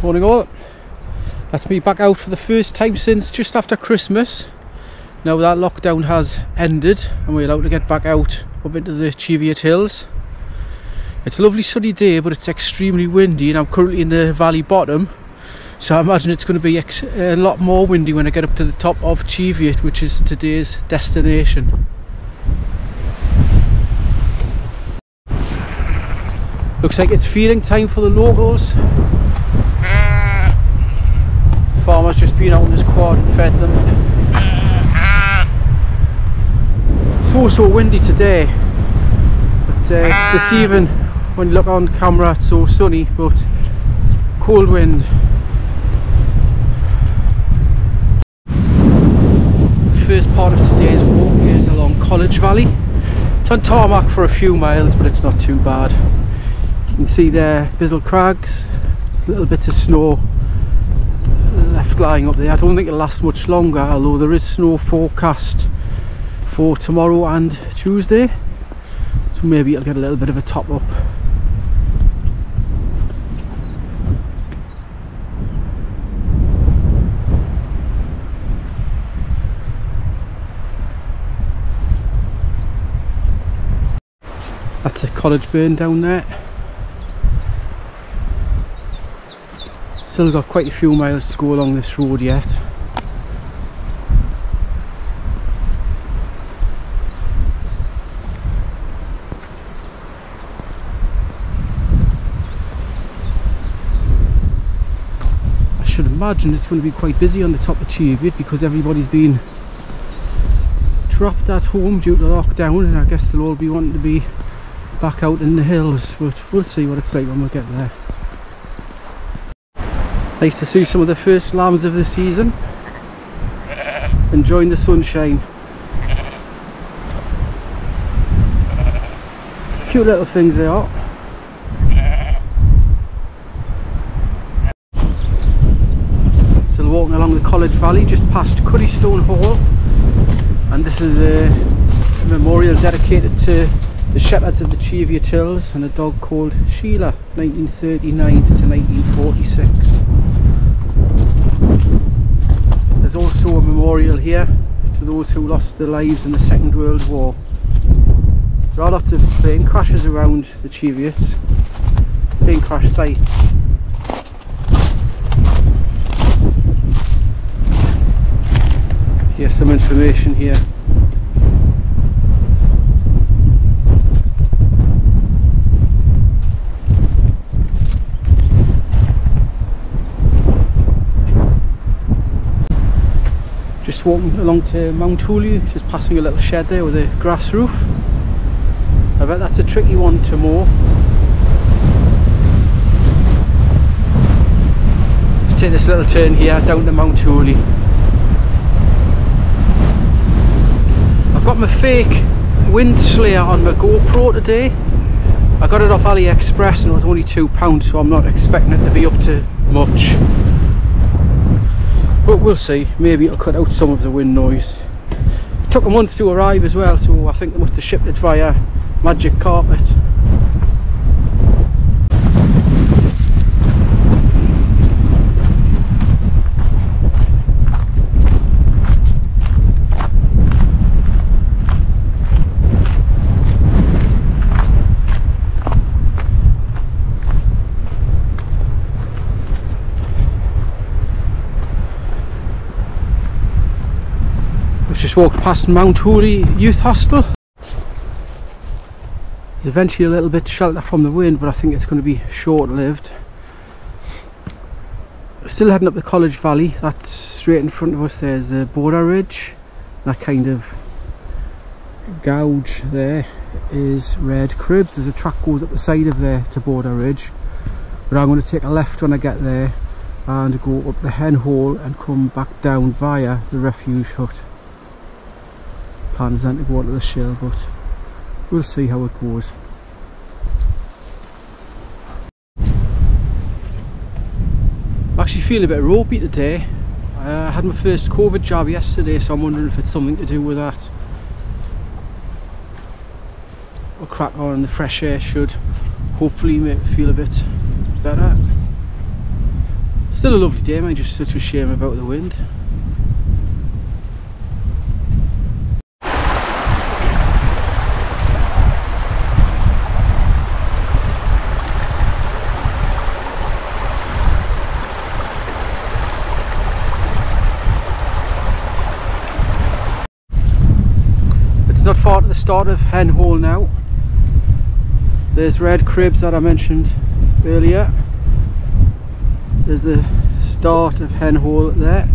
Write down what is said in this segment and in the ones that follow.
Morning all. That's me back out for the first time since just after Christmas. Now that lockdown has ended and we're allowed to get back out up into the Cheviot hills. It's a lovely sunny day, but it's extremely windy, and I'm currently in the valley bottom, so I imagine it's going to be a lot more windy when I get up to the top of Cheviot, which is today's destination. Looks like it's feeding time for the locals. Farmer's just been out in his quad and fed them. So windy today, but it's deceiving when you look on camera. It's so sunny, but cold wind. The first part of today's walk is along College Valley. It's on tarmac for a few miles, but it's not too bad. You can see there Bizzle Crags, little bits of snow left lying up there. I don't think it'll last much longer, although there is snow forecast for tomorrow and Tuesday, so maybe it'll get a little bit of a top up. That's a college burn down there. Still got quite a few miles to go along this road yet. I should imagine it's going to be quite busy on the top of Cheviot because everybody's been trapped at home due to lockdown, and I guess they'll all be wanting to be back out in the hills, but we'll see what it's like when we get there. Nice to see some of the first lambs of the season enjoying the sunshine. Cute little things they are. Still walking along the College Valley just past Hen Hole, and this is a memorial dedicated to the shepherds of the Cheviot Hills and a dog called Sheila, 1939 to 1946. There's also a memorial here to those who lost their lives in the Second World War. There are lots of plane crashes around the Cheviot, plane crash sites. Here's some information here. Just walking along to Mount Hole, just passing a little shed there with a grass roof. I bet that's a tricky one to mow. Just take this little turn here down to Mount Hole. I've got my fake wind slayer on my GoPro today. I got it off AliExpress and it was only £2, so I'm not expecting it to be up to much. But we'll see, maybe it'll cut out some of the wind noise. It took a month to arrive as well, so I think they must have shipped it via Magic Carpet. Just walked past Mount Hole Youth Hostel. There's eventually a little bit shelter from the wind, but I think it's going to be short-lived. Still heading up the College Valley. That's straight in front of us. There's the Border Ridge. That kind of gouge there is Red Cribs. There's a track goes up the side of there to Border Ridge, but I'm going to take a left when I get there and go up the Hen Hole and come back down via the refuge hut. Plan is then to go onto the shell, but we'll see how it goes. I'm actually feeling a bit ropey today. I had my first COVID jab yesterday, so I'm wondering if it's something to do with that. We'll crack on, and the fresh air should hopefully make me feel a bit better. Still a lovely day, man, just such a shame about the wind. It's not far to the start of Hen Hole now. There's red cribs that I mentioned earlier. There's the start of Hen Hole there.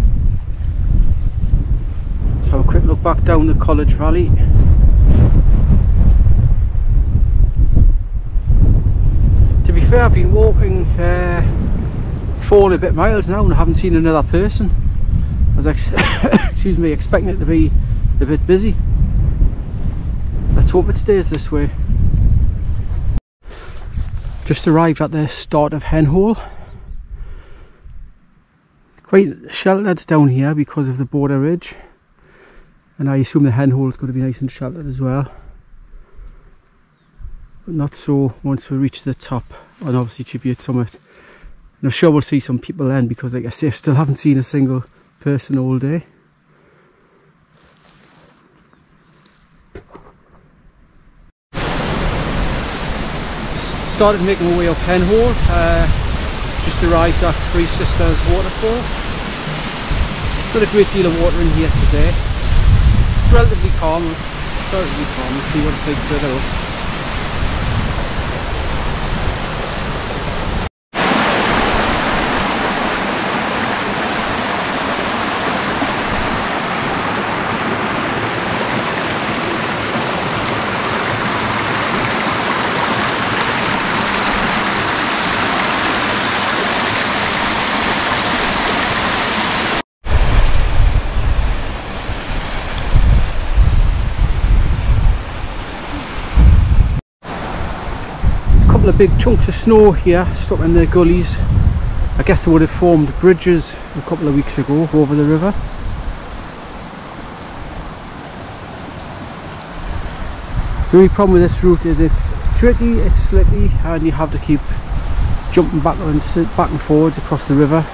Let's have a quick look back down the College Valley. To be fair, I've been walking 4 and a bit miles now and I haven't seen another person. I was excuse me, expecting it to be a bit busy. Let's hope it stays this way. Just arrived at the start of Hen Hole. Quite sheltered down here because of the border ridge, and I assume the Hen Hole is going to be nice and sheltered as well, but not so once we reach the top and obviously Cheviot summit. And I'm sure we'll see some people then, because like I say, I still haven't seen a single person all day. Started making my way up Hen Hole. Just arrived at Three Sisters waterfall. Got a great deal of water in here today. It's relatively calm. Let's see what it's like further up. A big chunks of snow here stuck in the gullies. I guess they would have formed bridges a couple of weeks ago over the river. The only problem with this route is it's tricky, it's slicky, and you have to keep jumping back and forwards across the river.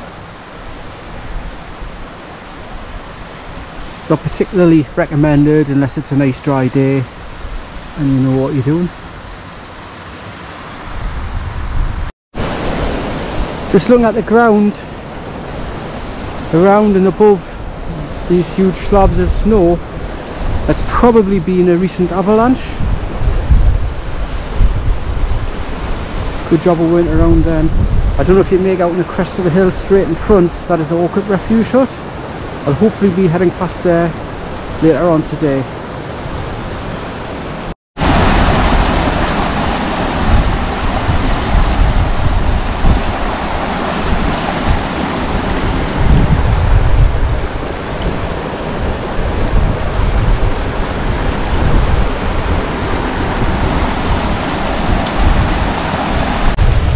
Not particularly recommended unless it's a nice dry day and you know what you're doing. Just looking at the ground around and above these huge slabs of snow, that's probably been a recent avalanche. Good job of went around then. I don't know if you make out in the crest of the hill straight in front, that is the Orchid Refuge hut. I'll hopefully be heading past there later on today.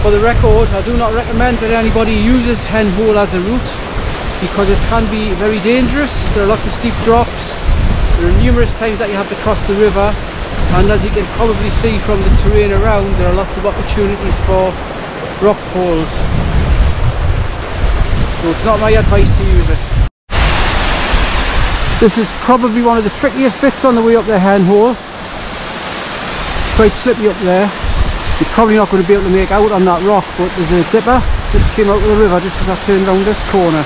For the record, I do not recommend that anybody uses Hen Hole as a route, because it can be very dangerous. There are lots of steep drops, there are numerous times that you have to cross the river, and as you can probably see from the terrain around, there are lots of opportunities for rock falls. So it's not my advice to use it. This is probably one of the trickiest bits on the way up the Hen Hole. Quite slippy up there. You're probably not going to be able to make out on that rock, but there's a dipper just came out of the river just as I turned around this corner.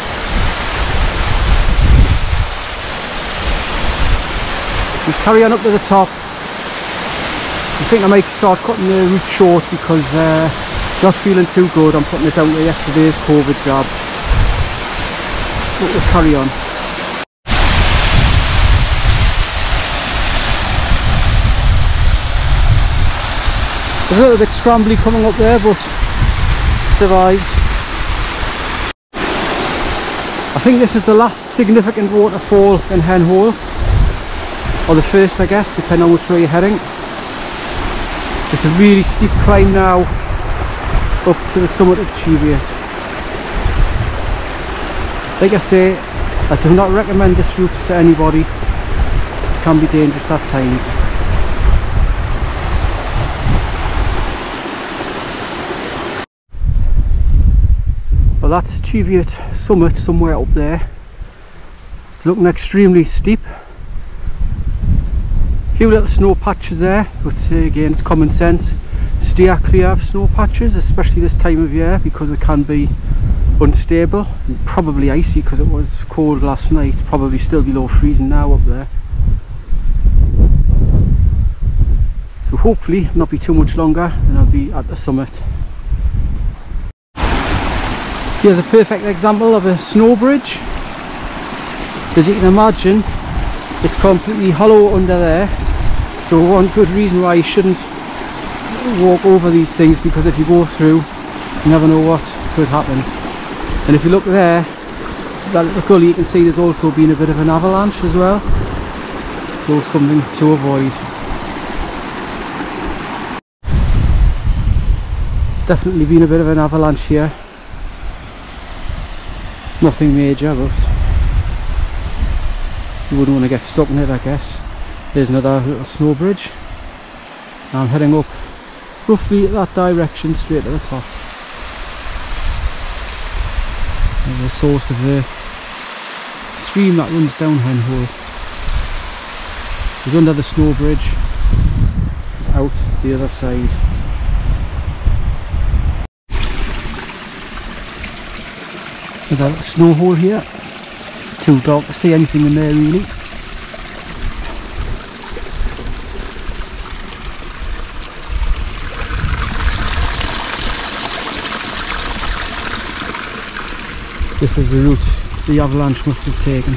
We carry on up to the top. I think I might start cutting the route short because not feeling too good. I'm putting it down to yesterday's COVID jab. But we'll carry on. It was a little bit scrambly coming up there, but survived. I think this is the last significant waterfall in Hen Hole, or the first I guess, depending on which way you're heading. It's a really steep climb now up to the summit of Cheviot. Like I say, I do not recommend this route to anybody. It can be dangerous at times. that's the Cheviot summit somewhere up there. It's looking extremely steep. A few little snow patches there, but again, it's common sense. Steer clear of snow patches, especially this time of year, because it can be unstable and probably icy, because it was cold last night. Probably still below freezing now up there. So hopefully not be too much longer and I'll be at the summit. Here's a perfect example of a snow bridge. As you can imagine, it's completely hollow under there, so one good reason why you shouldn't walk over these things, because if you go through, you never know what could happen. And if you look there, that little gully, you can see there's also been a bit of an avalanche as well, so something to avoid. It's definitely been a bit of an avalanche here. Nothing major, but you wouldn't want to get stuck in it, I guess. There's another little snow bridge. I'm heading up roughly that direction, straight to the top. There's the source of the stream that runs down Hen Hole. It's under the snow bridge, out the other side. Another little snow hole here. Too dark to see anything in there really. This is the route the avalanche must have taken.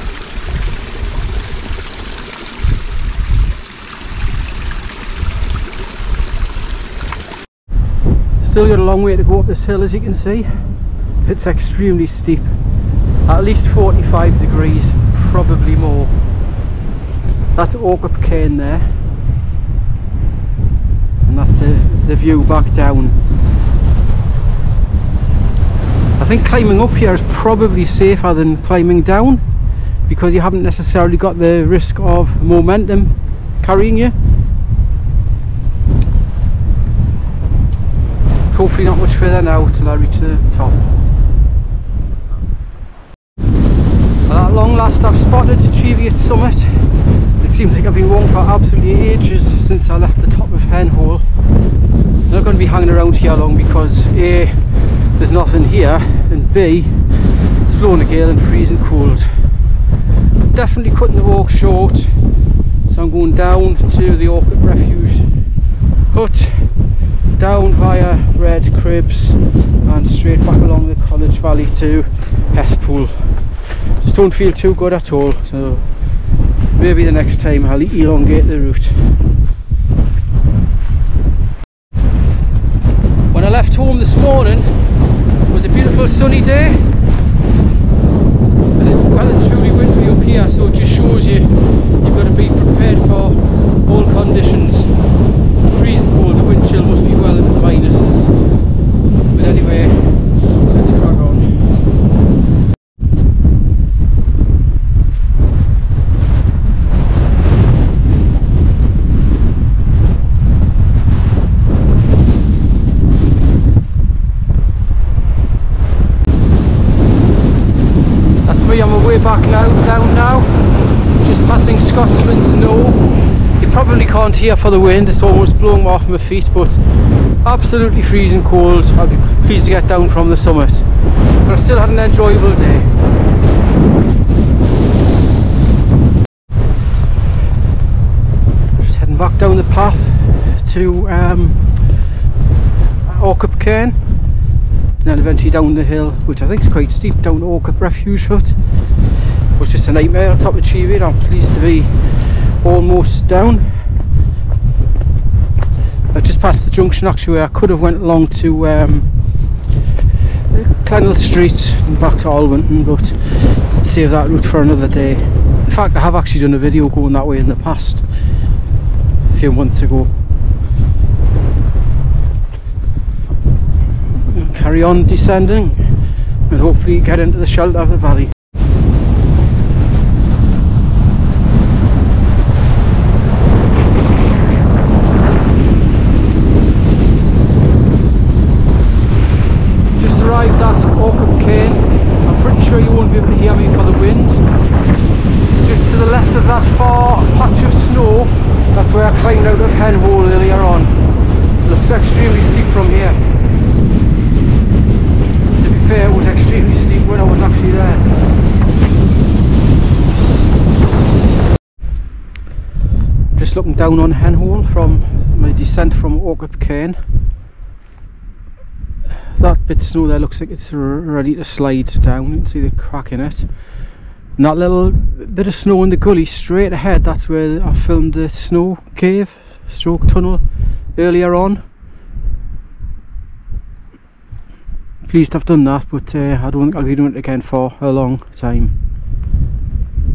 Still got a long way to go up this hill, as you can see. It's extremely steep. At least 45 degrees, probably more. That's Orcup Cairn there. And that's the view back down. I think climbing up here is probably safer than climbing down, because you haven't necessarily got the risk of momentum carrying you. Hopefully not much further now till I reach the top. At long last I've spotted Cheviot summit. It seems like I've been walking for absolutely ages since I left the top of Hen Hole. I'm not going to be hanging around here long, because A, there's nothing here, and B, it's blowing a gale and freezing cold. I'm definitely cutting the walk short, so I'm going down to the Orcup Refuge hut, down via Red Cribs and straight back along the College Valley to Hethpool. Just don't feel too good at all, so maybe the next time I'll elongate the route. When I left home this morning, it was a beautiful sunny day, and it's well and truly wintry up here, so it just shows you you've got to be prepared for all conditions. Freezing cold, the wind chill must be well in the minuses. But anyway, let's crack on. That's me on my way back now, down now. Just passing Scotsman's Knowe. You probably can't hear for the wind, it's almost blowing me off my feet, but absolutely freezing cold. I'll be pleased to get down from the summit, but I still had an enjoyable day. Just heading back down the path to Orcup Cairn, and then eventually down the hill, which I think is quite steep, down to Orcup Refuge hut. It was just a nightmare on top of Cheviot. I'm pleased to be almost down. I just passed the junction actually, where I could have went along to Clennell Street and back to Alwynton, but save that route for another day. In fact, I have actually done a video going that way in the past, a few months ago. Carry on descending and hopefully get into the shelter of the valley. Arrived at Orcup Cairn. Hen Hole earlier on. It looks extremely steep from here. To be fair, it was extremely steep when I was actually there. Just looking down on Hen Hole from my descent from Orcup Cairn. That bit of snow there looks like it's ready to slide down. You can see the crack in it. And that little bit of snow in the gully straight ahead, that's where I filmed the snow cave stroke tunnel earlier on. Pleased I've done that, but I don't think I'll be doing it again for a long time.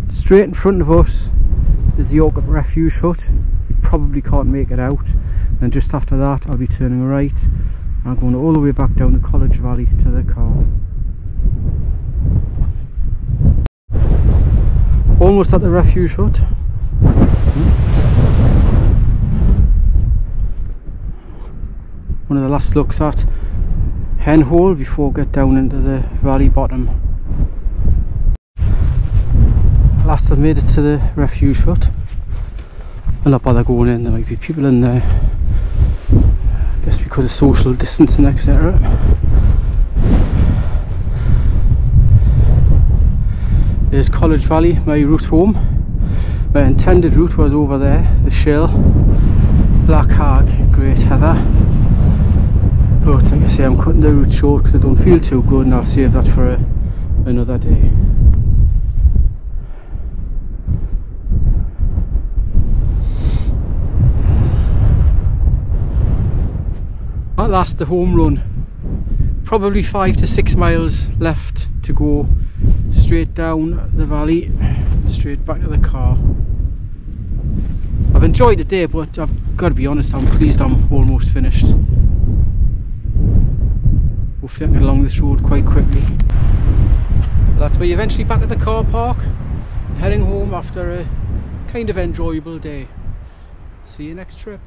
Straight in front of us is the Orcup refuge hut. You probably can't make it out. And just after that I'll be turning right. I'm going all the way back down the College Valley to the car. Almost at the refuge hut. One of the last looks at Hen Hole before we get down into the valley bottom. Last I've made it to the refuge hut. I'll not bother going in, there might be people in there. I guess because of social distancing, etc. There's College Valley, my route home. My intended route was over there, the Shell, Black Hag, Great Heather. But like I say, I'm cutting the route short because I don't feel too good, and I'll save that for another day. At last, the home run. Probably 5 to 6 miles left to go, straight down the valley, straight back to the car. I've enjoyed the day, but I've got to be honest, I'm pleased I'm almost finished. Hopefully I can get along this road quite quickly. That's me eventually back at the car park, heading home after a kind of enjoyable day. See you next trip.